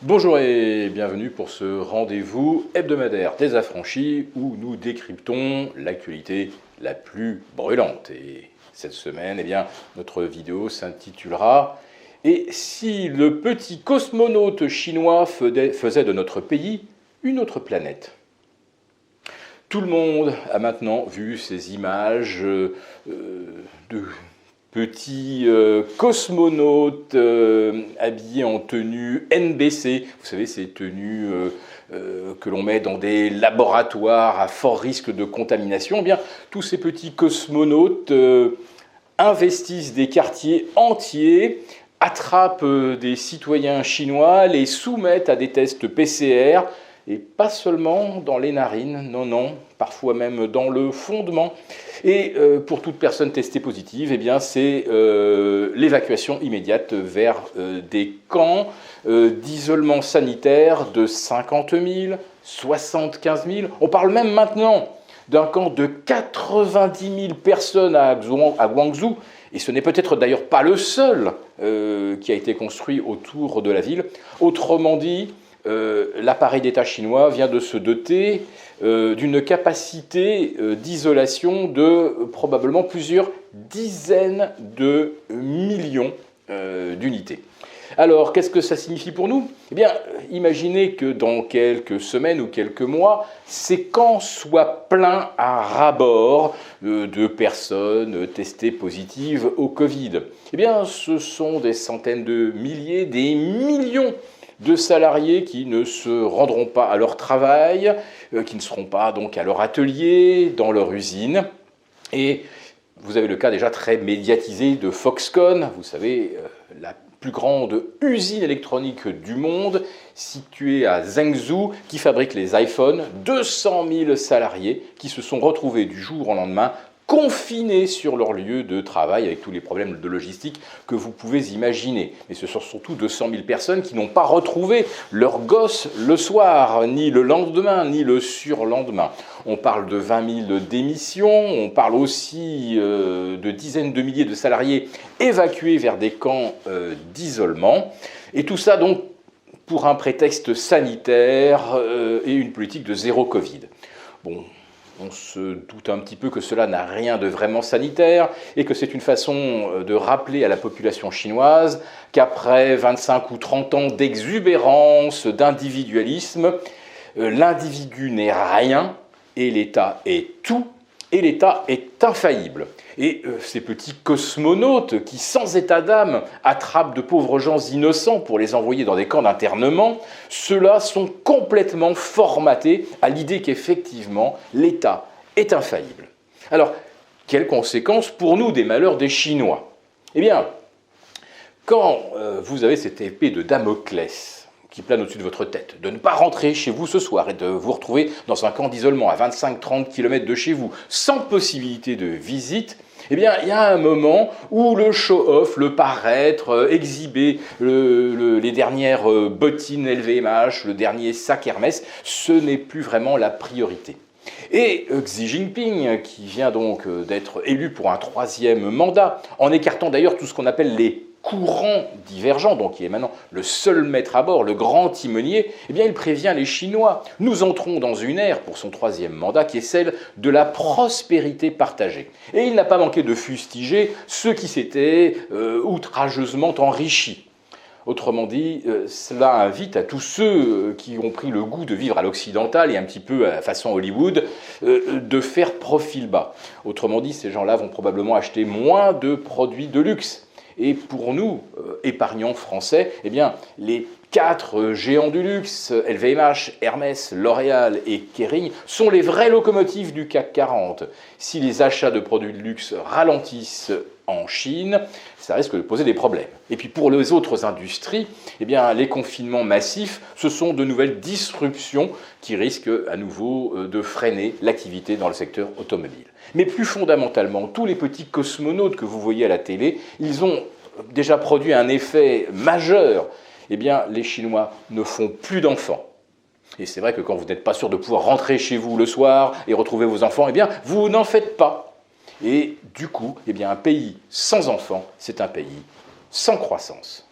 Bonjour et bienvenue pour ce rendez-vous hebdomadaire des affranchis où nous décryptons l'actualité la plus brûlante. Et cette semaine, notre vidéo s'intitulera « Et si le petit cosmonaute chinois faisait de notre pays une autre planète ?» Tout le monde a maintenant vu ces images de petits cosmonautes habillés en tenue NBC. Vous savez, ces tenues que l'on met dans des laboratoires à fort risque de contamination. Tous ces petits cosmonautes investissent des quartiers entiers, attrapent des citoyens chinois, les soumettent à des tests PCR, et pas seulement dans les narines, non, parfois même dans le fondement. Et pour toute personne testée positive, c'est l'évacuation immédiate vers des camps d'isolement sanitaire de 50 000, 75 000. On parle même maintenant d'un camp de 90 000 personnes à Guangzhou. Et ce n'est peut-être d'ailleurs pas le seul qui a été construit autour de la ville. Autrement dit, l'appareil d'État chinois vient de se doter d'une capacité d'isolation de probablement plusieurs dizaines de millions d'unités. Alors, qu'est-ce que ça signifie pour nous ? Imaginez que dans quelques semaines ou quelques mois, ces camps soient pleins à ras-bord de personnes testées positives au Covid. Ce sont des centaines de milliers, des millions de salariés qui ne se rendront pas à leur travail, qui ne seront pas donc à leur atelier, dans leur usine. Et vous avez le cas déjà très médiatisé de Foxconn, vous savez, la plus grande usine électronique du monde, située à Zhengzhou, qui fabrique les iPhones. 200 000 salariés qui se sont retrouvés du jour au lendemain confinés sur leur lieu de travail avec tous les problèmes de logistique que vous pouvez imaginer. Mais ce sont surtout 200 000 personnes qui n'ont pas retrouvé leurs gosses le soir, ni le lendemain, ni le surlendemain. On parle de 20 000 démissions, on parle aussi de dizaines de milliers de salariés évacués vers des camps d'isolement. Et tout ça donc pour un prétexte sanitaire et une politique de zéro Covid. Bon, on se doute un petit peu que cela n'a rien de vraiment sanitaire et que c'est une façon de rappeler à la population chinoise qu'après 25 ou 30 ans d'exubérance, d'individualisme, l'individu n'est rien et l'État est tout et l'État est infaillible. Et ces petits cosmonautes qui, sans état d'âme, attrapent de pauvres gens innocents pour les envoyer dans des camps d'internement, ceux-là sont complètement formatés à l'idée qu'effectivement, l'État est infaillible. Alors, quelles conséquences pour nous des malheurs des Chinois ? Quand vous avez cette épée de Damoclès qui plane au-dessus de votre tête, de ne pas rentrer chez vous ce soir et de vous retrouver dans un camp d'isolement à 25-30 km de chez vous, sans possibilité de visite, il y a un moment où le show-off, le paraître, exhiber les dernières bottines LVMH, le dernier sac Hermès, ce n'est plus vraiment la priorité. Et Xi Jinping, qui vient donc d'être élu pour un 3e mandat, en écartant d'ailleurs tout ce qu'on appelle les courants divergents, donc il est maintenant le seul maître à bord, le grand timonier, il prévient les Chinois. Nous entrons dans une ère, pour son 3e mandat, qui est celle de la prospérité partagée. Et il n'a pas manqué de fustiger ceux qui s'étaient outrageusement enrichis. Autrement dit, cela invite à tous ceux qui ont pris le goût de vivre à l'occidental et un petit peu à la façon Hollywood, de faire profil bas. Autrement dit, ces gens-là vont probablement acheter moins de produits de luxe. Et pour nous, épargnants français, les 4 géants du luxe, LVMH, Hermès, L'Oréal et Kering, sont les vraies locomotives du CAC 40. Si les achats de produits de luxe ralentissent en Chine, ça risque de poser des problèmes. Et puis pour les autres industries, les confinements massifs, ce sont de nouvelles disruptions qui risquent à nouveau de freiner l'activité dans le secteur automobile. Mais plus fondamentalement, tous les petits cosmonautes que vous voyez à la télé, ils ont déjà produit un effet majeur. Les Chinois ne font plus d'enfants. Et c'est vrai que quand vous n'êtes pas sûr de pouvoir rentrer chez vous le soir et retrouver vos enfants, vous n'en faites pas. Et du coup, un pays sans enfants, c'est un pays sans croissance.